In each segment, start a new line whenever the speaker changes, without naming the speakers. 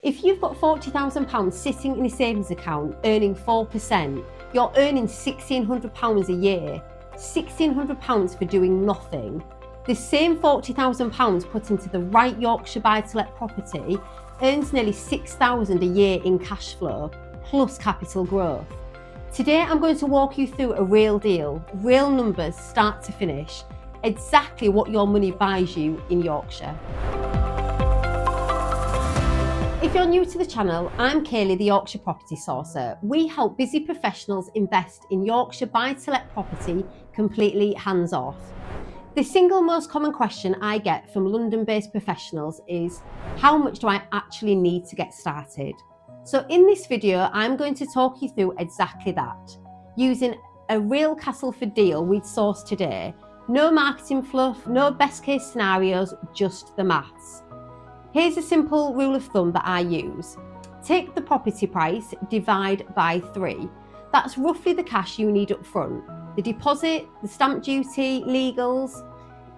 If you've got £40,000 sitting in a savings account earning 4%, you're earning £1,600 a year. £1,600 for doing nothing. The same £40,000 put into the right Yorkshire buy-to-let property earns nearly £6,000 a year in cash flow, plus capital growth. Today I'm going to walk you through a real deal, real numbers start to finish, exactly what your money buys you in Yorkshire. If you're new to the channel, I'm Kaylee, the Yorkshire Property Sourcer. We help busy professionals invest in Yorkshire buy-to-let property completely hands-off. The single most common question I get from London-based professionals is, how much do I actually need to get started? So in this video, I'm going to talk you through exactly that, using a real Castleford deal we'd sourced today. No marketing fluff, no best case scenarios, just the maths. Here's a simple rule of thumb that I use. Take the property price, divide by 3. That's roughly the cash you need up front. The deposit, the stamp duty, legals.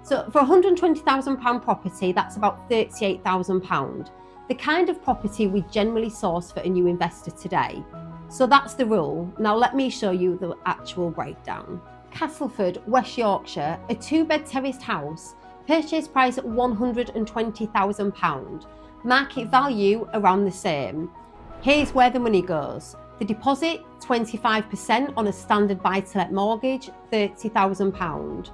So for £120,000 property, that's about £38,000. The kind of property we generally source for a new investor today. So that's the rule. Now let me show you the actual breakdown. Castleford, West Yorkshire, a 2-bed terraced house. Purchase price at £120,000, market value around the same. Here's where the money goes. The deposit, 25% on a standard buy-to-let mortgage, £30,000.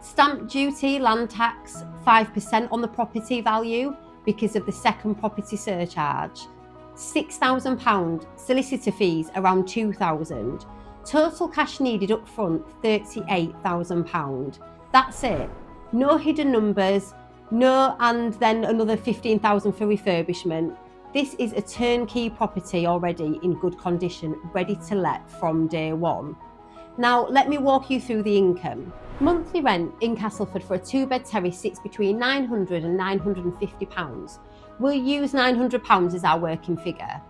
Stamp duty, land tax, 5% on the property value because of the second property surcharge. £6,000, solicitor fees around £2,000. Total cash needed up front, £38,000. That's it. No hidden numbers, and then another £15,000 for refurbishment. This is a turnkey property already in good condition, ready to let from day one. Now let me walk you through the income. Monthly rent in Castleford for a 2-bed terrace sits between £900 and £950. We'll use £900 as our working figure.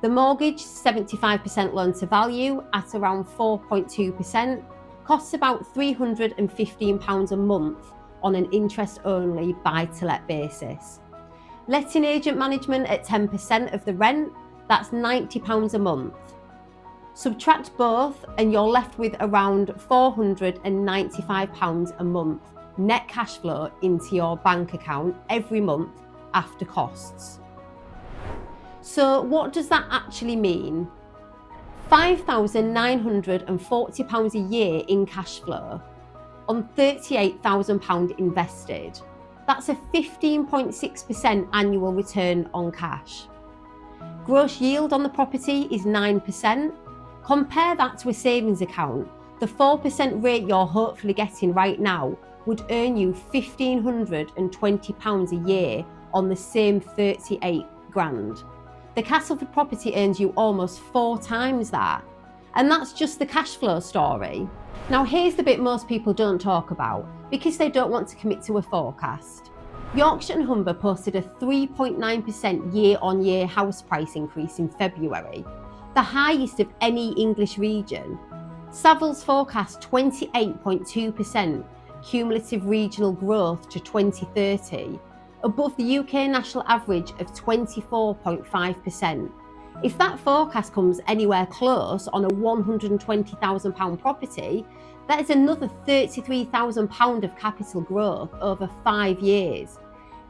The mortgage, 75% loan to value at around 4.2%, costs about £315 a month on an interest-only buy-to-let basis. Letting agent management at 10% of the rent, that's £90 a month. Subtract both and you're left with around £495 a month net cash flow into your bank account every month after costs. So what does that actually mean? £5,940 a year in cash flow on £38,000 invested. That's a 15.6% annual return on cash. Gross yield on the property is 9%. Compare that to a savings account. The 4% rate you're hopefully getting right now would earn you £1,520 a year on the same 38 grand. The Castleford property earns you almost 4 times that. And that's just the cash flow story. Now here's the bit most people don't talk about because they don't want to commit to a forecast. Yorkshire and Humber posted a 3.9% year-on-year house price increase in February, the highest of any English region. Savills forecast 28.2% cumulative regional growth to 2030, above the UK national average of 24.5%. If that forecast comes anywhere close on a £120,000 property, that is another £33,000 of capital growth over 5 years.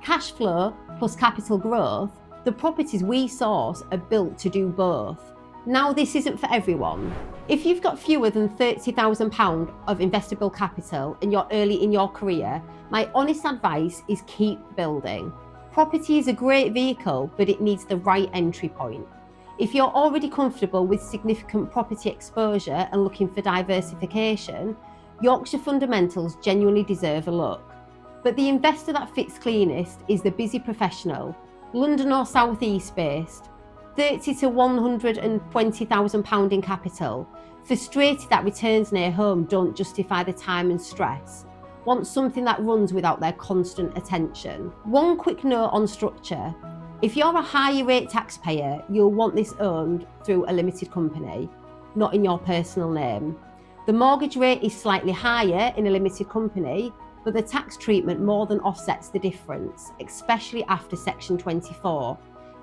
Cash flow plus capital growth, the properties we source are built to do both. Now this isn't for everyone. If you've got fewer than £30,000 of investable capital and you're early in your career, my honest advice is keep building. Property is a great vehicle, but it needs the right entry point. If you're already comfortable with significant property exposure and looking for diversification, Yorkshire fundamentals genuinely deserve a look. But the investor that fits cleanest is the busy professional, London or South East based, £30,000 to £120,000 in capital, frustrated that returns near home don't justify the time and stress, want something that runs without their constant attention. One quick note on structure. If you're a higher rate taxpayer, you'll want this owned through a limited company, not in your personal name. The mortgage rate is slightly higher in a limited company, but the tax treatment more than offsets the difference, especially after Section 24.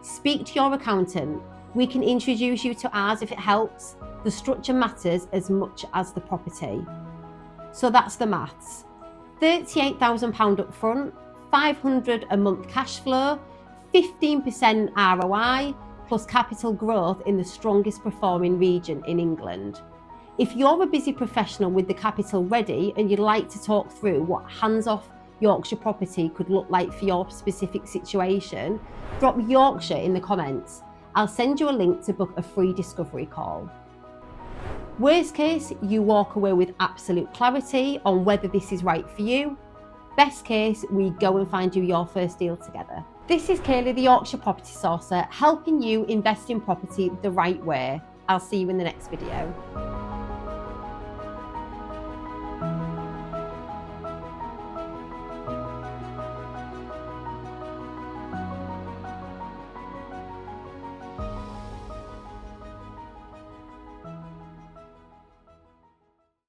Speak to your accountant. We can introduce you to ours if it helps. The structure matters as much as the property. So that's the maths. £38,000 up front, £500 a month cash flow, 15% ROI, plus capital growth in the strongest performing region in England. If you're a busy professional with the capital ready and you'd like to talk through what hands-off Yorkshire property could look like for your specific situation, drop Yorkshire in the comments. I'll send you a link to book a free discovery call. Worst case, you walk away with absolute clarity on whether this is right for you. Best case, we go and find you your first deal together. This is Kaylee, the Yorkshire Property Sourcer, helping you invest in property the right way. I'll see you in the next video.